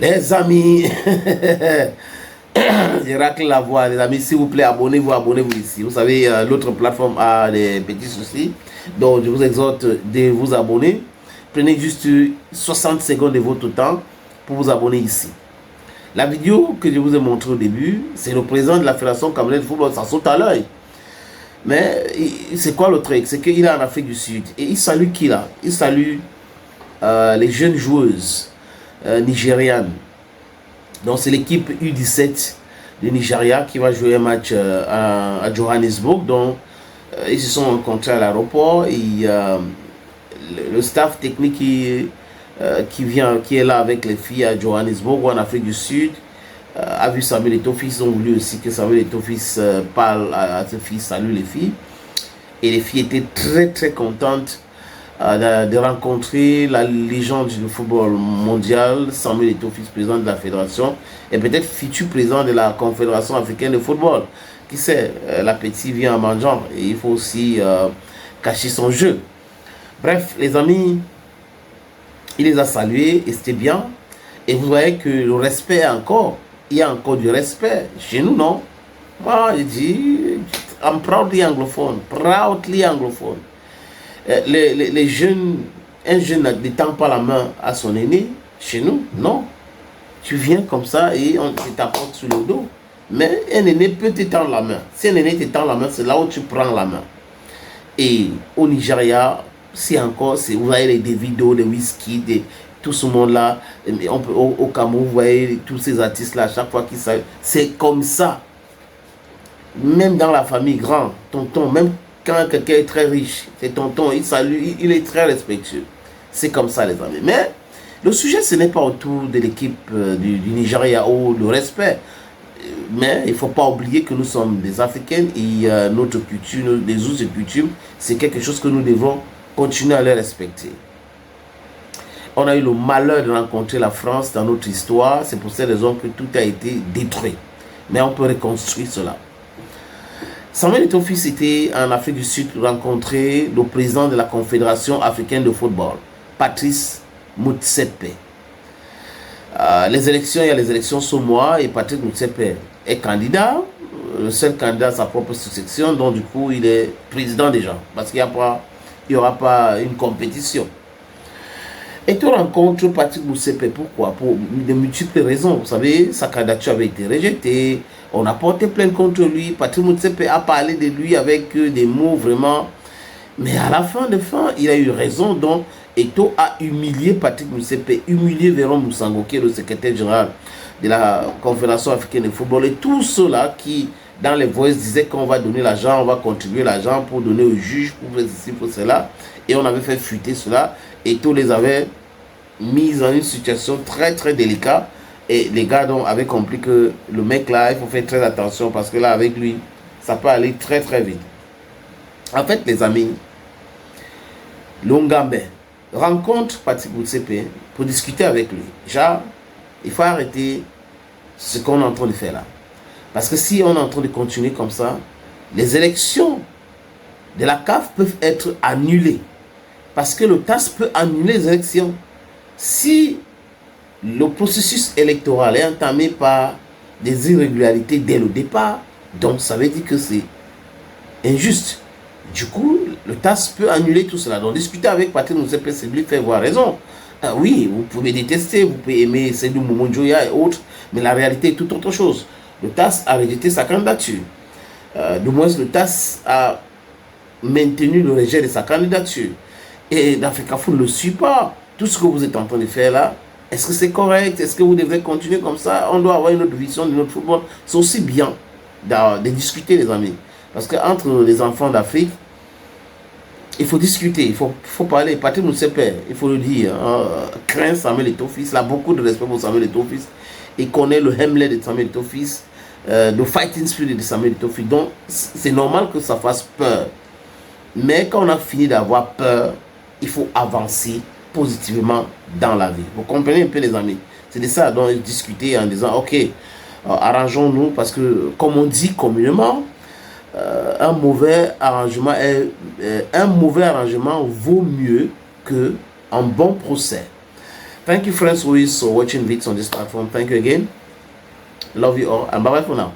Les amis, je racle la voix. Les amis, s'il vous plaît, abonnez-vous ici. Vous savez, l'autre plateforme a des petits soucis. Donc, je vous exhorte de vous abonner. Prenez juste 60 secondes de votre temps pour vous abonner ici. La vidéo que je vous ai montrée au début, c'est le président de la Fédération camerounaise de football. Ça saute à l'œil. Mais c'est quoi le truc? C'est qu'il est en Afrique du Sud. Et il salue qui là? Il salue les jeunes joueuses nigérianes. Donc c'est l'équipe U17 du Nigeria qui va jouer un match à Johannesburg. Donc ils se sont rencontrés à l'aéroport et le staff technique qui est là avec les filles à Johannesburg ou en Afrique du Sud a vu Samuel Eto'o-Fils. Ils ont voulu aussi que Samuel Eto'o-Fils parle à ses filles, salue les filles. Et les filles étaient très contentes de rencontrer la légende du football mondial, Samuel Eto'o-Fils, président de la fédération, et peut-être futur président de la Confédération africaine de football. Qui sait, l'appétit vient en mangeant, et il faut aussi cacher son jeu. Bref, les amis, il les a salués, et c'était bien. Et vous voyez que le respect encore, il y a encore du respect. Chez nous, non? Moi, je dis, I'm proudly anglophone, les jeunes, un jeune ne tend pas la main à son aîné. Chez nous, non. Tu viens comme ça et on t'apporte sur le dos. Mais un aîné peut t'étendre la main. Si un aîné t'étend la main, c'est là où tu prends la main. Et au Nigeria, c'est encore, vous voyez les Davido, les Wizkid, tout ce monde-là. Au Cameroun, vous voyez tous ces artistes-là, à chaque fois qu'ils savent, c'est comme ça. Même dans la famille grande, tonton, même quand quelqu'un est très riche, c'est tonton, il salue, il est très respectueux. C'est comme ça, les amis. Mais le sujet, ce n'est pas autour de l'équipe du Nigeria ou le respect. Mais il ne faut pas oublier que nous sommes des Africains et notre culture, des us et coutumes, c'est quelque chose que nous devons continuer à les respecter. On a eu le malheur de rencontrer la France dans notre histoire. C'est pour cette raison que tout a été détruit. Mais on peut reconstruire cela. Samuel Eto'o-Fils était en Afrique du Sud pour rencontrer le président de la Confédération africaine de football, Patrice Motsepe. Les élections, il y a les élections ce mois et Patrice Motsepe est candidat, le seul candidat à sa propre section, donc du coup il est président déjà, parce qu'il n'y aura pas une compétition. Et tu rencontres Patrice Motsepe, pourquoi? Pour de multiples raisons. Vous savez, sa candidature avait été rejetée, on a porté plainte contre lui, Patrice Motsepe a parlé de lui avec des mots vraiment... Mais à la fin, il a eu raison, donc Eto'o a humilié Patrice Motsepe, humilié Véron Moussango, qui est le secrétaire général de la Confédération africaine de football, et tous ceux-là qui, dans les voices, disaient qu'on va donner l'argent, on va contribuer l'argent pour donner au juge, pour faire ceci, pour cela, et on avait fait fuiter cela. Eto'o les avait mis dans une situation très délicate, et les gars donc avaient compris que le mec là, il faut faire très attention, parce que là, avec lui, ça peut aller très vite. En fait, les amis, Longambe rencontre Patrice Motsepe pour discuter avec lui. Genre, il faut arrêter ce qu'on est en train de faire là. Parce que si on est en train de continuer comme ça, les élections de la CAF peuvent être annulées. Parce que le TAS peut annuler les élections. Si le processus électoral est entamé par des irrégularités dès le départ, donc ça veut dire que c'est injuste. Du coup, le TAS peut annuler tout cela. Donc, discuter avec Patrice Motsepe, c'est lui faire voir raison. Oui, vous pouvez détester, vous pouvez aimer Seydou Momonjoya et autres, mais la réalité est tout autre chose. Le TAS a rejeté sa candidature. Du moins, le TAS a maintenu le rejet de sa candidature. Et l'Africa Foot ne le suit pas. Tout ce que vous êtes en train de faire là, est-ce que c'est correct? Est-ce que vous devez continuer comme ça? On doit avoir une autre vision de notre football. C'est aussi bien de discuter, les amis. Parce qu'entre les enfants d'Afrique, il faut discuter, il faut parler. Patrice Motsepe, il faut le dire, craint Samuel Eto'o-Fils, il a beaucoup de respect pour Samuel Eto'o-Fils. Il connaît le Hemlet de Samuel Eto'o-Fils, le fighting spirit de Samuel Eto'o-Fils. Donc, c'est normal que ça fasse peur. Mais quand on a fini d'avoir peur, il faut avancer positivement dans la vie. Vous comprenez un peu, les amis? C'est de ça dont discuter en disant, ok, arrangeons-nous, parce que, comme on dit communément, un mauvais arrangement vaut mieux que un bon procès. Thank you, friends, who is watching videos on this platform. Thank you again. Love you all, and bye bye for now.